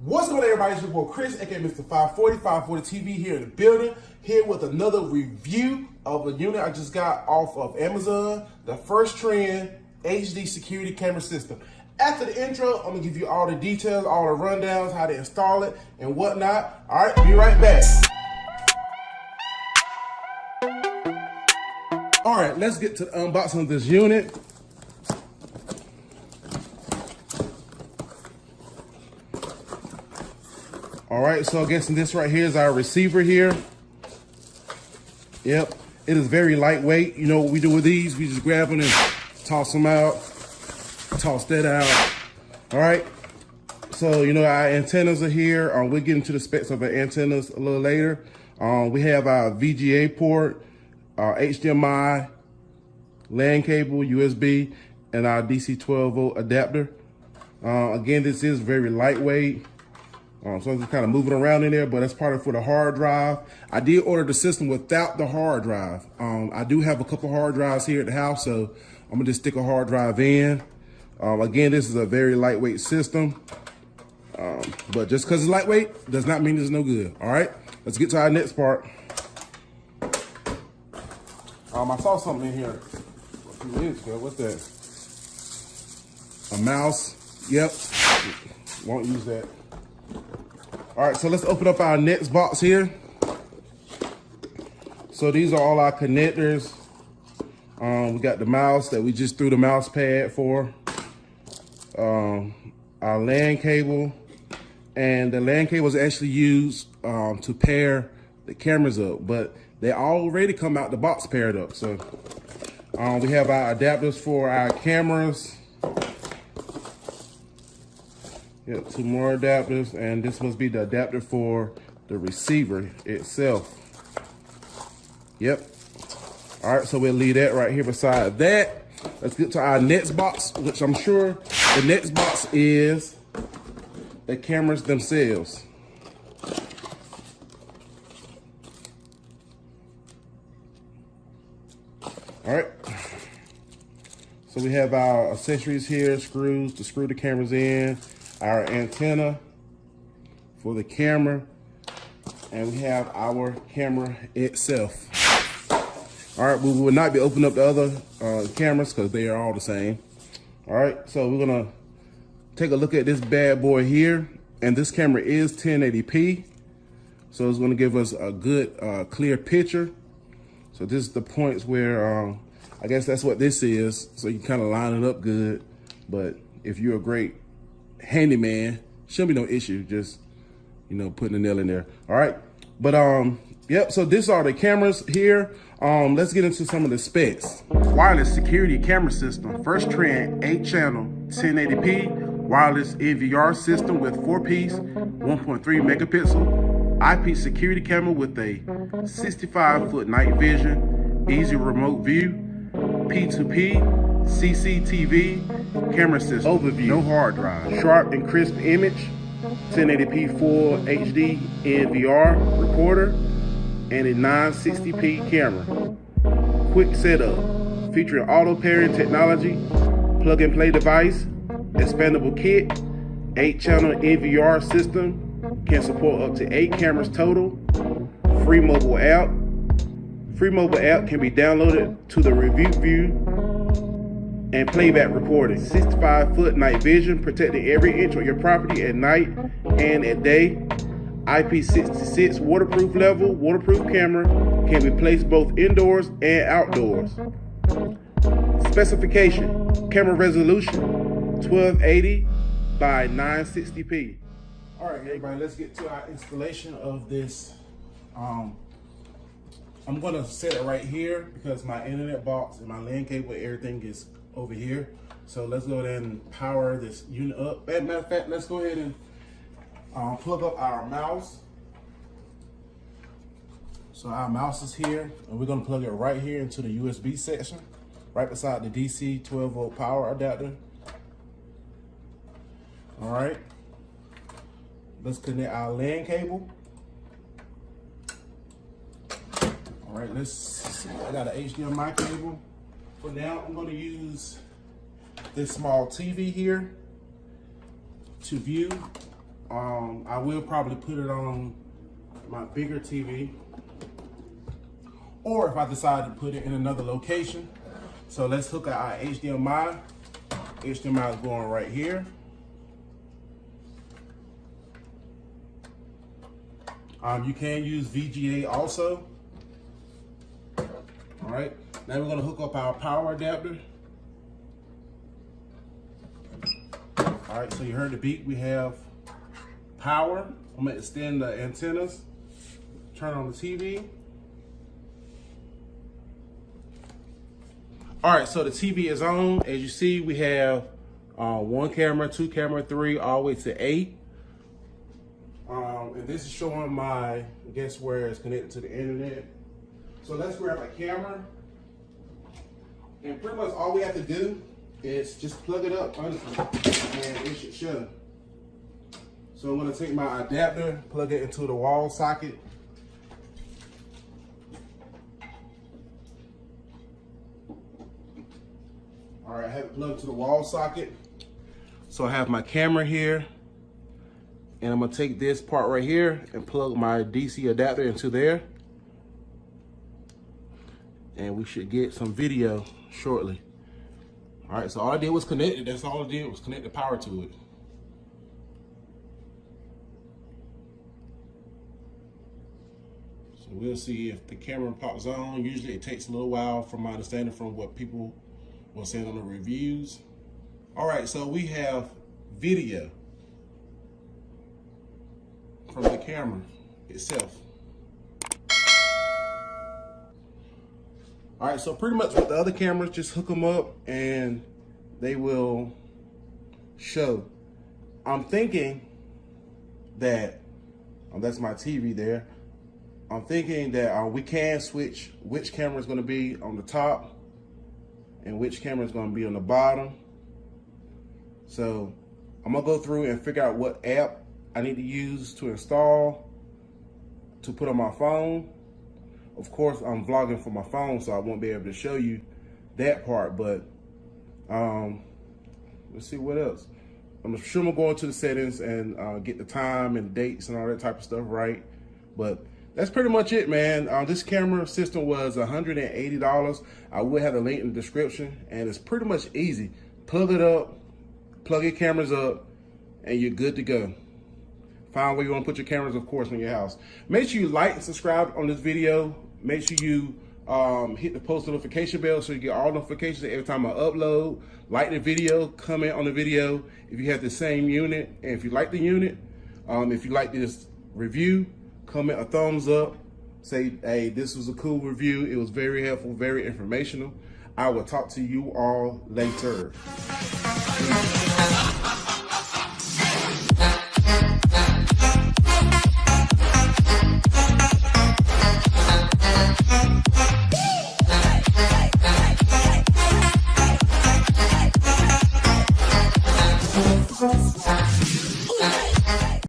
What's going on, everybody? It's your boy Chris, aka Mr. 540 TV here in the building, here with another review of a unit I just got off of Amazon, the First Trend HD security camera system. After the intro, I'm gonna give you all the details, all the rundowns, how to install it and whatnot. All right, be right back. All right, let's get to the unboxing of this unit. All right, so I guess this right here is our receiver here. Yep, it is very lightweight. You know what we do with these? We just grab them and toss them out, toss that out. All right, so you know our antennas are here. We'll get into the specs of our antennas a little later. We have our VGA port, our HDMI, LAN cable, USB, and our DC 12-volt adapter. Again, this is very lightweight. So I'm just kind of moving around in there, but that's part of for the hard drive. I did order the system without the hard drive. I do have a couple hard drives here at the house, so I'm gonna just stick a hard drive in. Again, this is a very lightweight system, but just because it's lightweight does not mean it's no good. All right, let's get to our next part. I saw something in here a few minutes ago. What's that? A mouse. Yep, won't use that. All right, so let's open up our next box here. So these are all our connectors. We got the mouse that we just threw the mouse pad for. Our LAN cable. And the LAN cable is actually used to pair the cameras up, but they already come out the box paired up. So we have our adapters for our cameras. Yep, 2 more adapters, and this must be the adapter for the receiver itself. Yep. All right, so we'll leave that right here beside that. Let's get to our next box, which I'm sure the next box is the cameras themselves. All right. So we have our accessories here, screws to screw the cameras in, our antenna for the camera, and we have our camera itself. All right, we will not be opening up the other cameras because they are all the same. All right, so we're gonna take a look at this bad boy here, and this camera is 1080p, so it's gonna give us a good clear picture. So this is the points where I guess that's what this is, so you kind of line it up good. But if you're a great handyman, shouldn't be no issue, just, you know, putting a nail in there. All right, but yep, so these are the cameras here. Let's get into some of the specs. Wireless security camera system, First Trend 8-channel 1080p wireless NVR system with 4-piece 1.3 megapixel eyepiece security camera with a 65-foot night vision, easy remote view, P2P CCTV camera system. Overview, no hard drive. Sharp and crisp image, 1080p full HD NVR recorder, and a 960p camera. Quick setup, featuring auto pairing technology, plug and play device, expandable kit, 8-channel NVR system, can support up to 8 cameras total, free mobile app. Free mobile app can be downloaded to the review view and playback recording. 65-foot night vision, protecting every inch of your property at night and at day. IP66 waterproof level, waterproof camera, can be placed both indoors and outdoors. Specification, camera resolution, 1280 by 960p. All right, everybody, let's get to our installation of this. I'm gonna set it right here because my internet box and my LAN cable, everything is over here. So let's go ahead and power this unit up. As a matter of fact, let's go ahead and plug up our mouse. So our mouse is here, and we're gonna plug it right here into the USB section, right beside the DC 12-volt power adapter. All right, let's connect our LAN cable. All right, let's see, I got an HDMI cable. For now, I'm gonna use this small TV here to view I will probably put it on my bigger TV, or if I decide to put it in another location. So let's hook up our HDMI. HDMI is going right here. You can use VGA also. All right, now we're gonna hook up our power adapter. All right, so you heard the beep. We have power. I'm gonna extend the antennas, turn on the TV. All right, so the TV is on. As you see, we have 1 camera, 2 camera, 3, all the way to 8. And this is showing my, I guess, where it's connected to the internet. So let's grab a camera. And pretty much all we have to do is just plug it up, honestly, and it should show. So I'm gonna take my adapter, plug it into the wall socket. All right, I have it plugged to the wall socket. So I have my camera here, and I'm gonna take this part right here and plug my DC adapter into there. And we should get some video shortly. All right, so all I did was connect it. That's all I did was connect the power to it. So we'll see if the camera pops on. Usually it takes a little while from my understanding from what people were saying on the reviews. All right, so we have video from the camera itself. All right, so pretty much with the other cameras, just hook them up and they will show. I'm thinking that, that's my TV there. I'm thinking that we can switch which camera is gonna be on the top and which camera is gonna be on the bottom. So I'm gonna go through and figure out what app I need to use to install to put on my phone. Of course, I'm vlogging from my phone, so I won't be able to show you that part, but let's see what else. I'm sure I'm gonna go into the settings and get the time and dates and all that type of stuff right. But that's pretty much it, man. This camera system was $180. I will have the link in the description, and it's pretty much easy. Plug it up, plug your cameras up, and you're good to go. Find where you want to put your cameras, of course, in your house. Make sure you like and subscribe on this video. Make sure you hit the post notification bell so you get all notifications every time I upload. Like the video, comment on the video if you have the same unit, and if you like the unit, if you like this review, comment a thumbs up. Say, hey, this was a cool review. It was very helpful, very informational. I will talk to you all later.